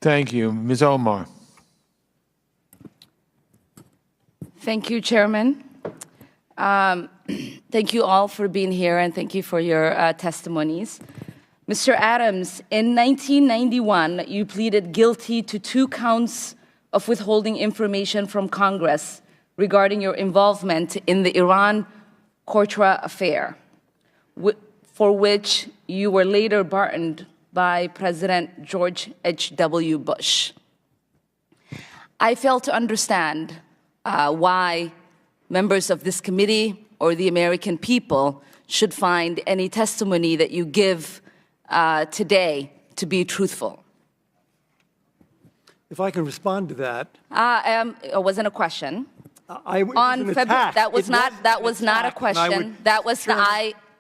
Thank you. Ms. Omar. Thank you, Chairman. Thank you all for being here, and thank you for your testimonies. Mr. Adams, in 1991, you pleaded guilty to 2 counts of withholding information from Congress regarding your involvement in the Iran-Contra affair, for which you were later pardoned by President George H.W. Bush. I fail to understand why members of this committee or the American people should find any testimony that you give today to be truthful. If I can respond to that. It wasn't a question. That was not a question. That was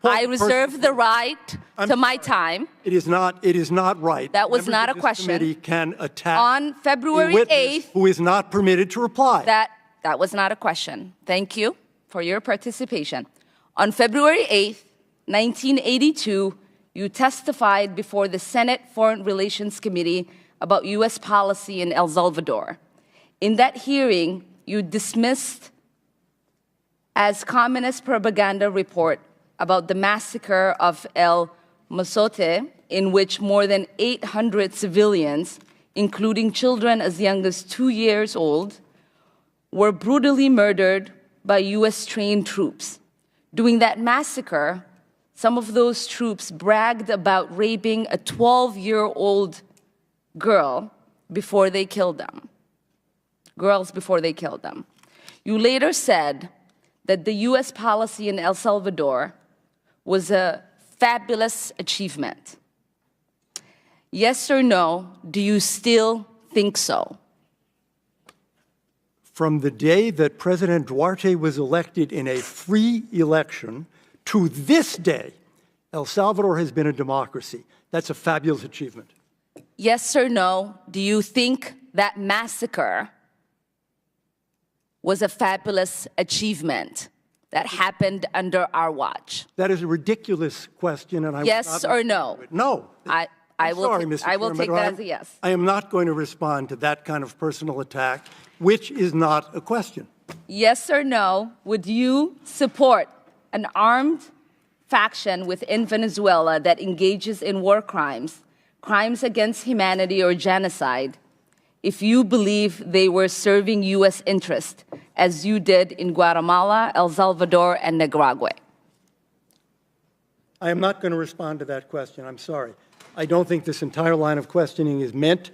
I reserve the right to my time. It is not right. That was not a question. Committee can attack on February 8th, who is not permitted to reply. That was not a question. Thank you for your participation. On February 8th, 1982, you testified before the Senate Foreign Relations Committee about U.S. policy in El Salvador. In that hearing, you dismissed as communist propaganda report about the massacre of El Mozote, in which more than 800 civilians, including children as young as 2 years old, were brutally murdered by U.S.-trained troops. During that massacre, some of those troops bragged about raping a 12-year-old girl before they killed them. Girls before they killed them. You later said that the U.S. policy in El Salvador was a fabulous achievement. Yes or no, do you still think so? From the day that President Duarte was elected in a free election to this day, El Salvador has been a democracy. That's a fabulous achievement. Yes or no, do you think that massacre was a fabulous achievement that happened under our watch? That is a ridiculous question, and I yes or no? No. I will take that as a yes. I am not going to respond to that kind of personal attack, which is not a question. Yes or no, would you support an armed faction within Venezuela that engages in war crimes, crimes against humanity or genocide, if you believe they were serving U.S. interest, as you did in Guatemala, El Salvador, and Nicaragua? I am not going to respond to that question. I'm sorry. I don't think this entire line of questioning is meant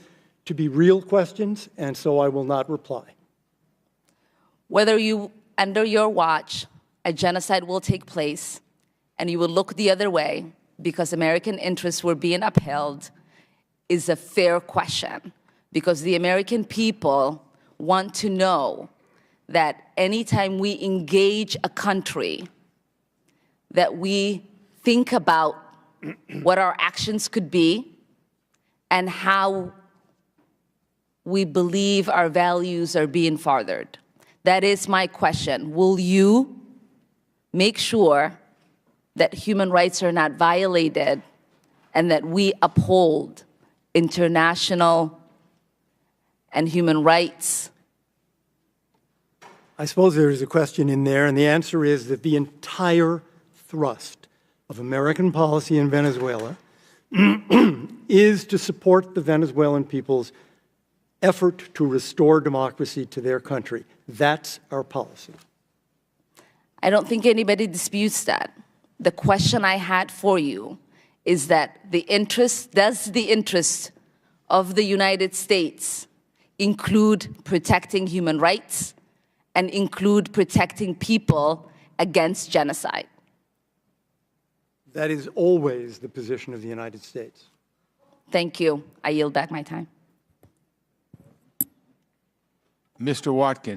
to be real questions, and so I will not reply. Whether under your watch, a genocide will take place, and you will look the other way because American interests were being upheld, is a fair question, because the American people want to know that anytime we engage a country, that we think about what our actions could be and how we believe our values are being furthered. That is my question. Will you make sure that human rights are not violated and that we uphold international and human rights? I suppose there is a question in there, and the answer is that the entire thrust of American policy in Venezuela is to support the Venezuelan people's effort to restore democracy to their country. That's our policy. I don't think anybody disputes that. The question I had for you is that does the interest of the United States include protecting human rights and include protecting people against genocide? That is always the position of the United States. Thank you. I yield back my time. Mr. Watkins.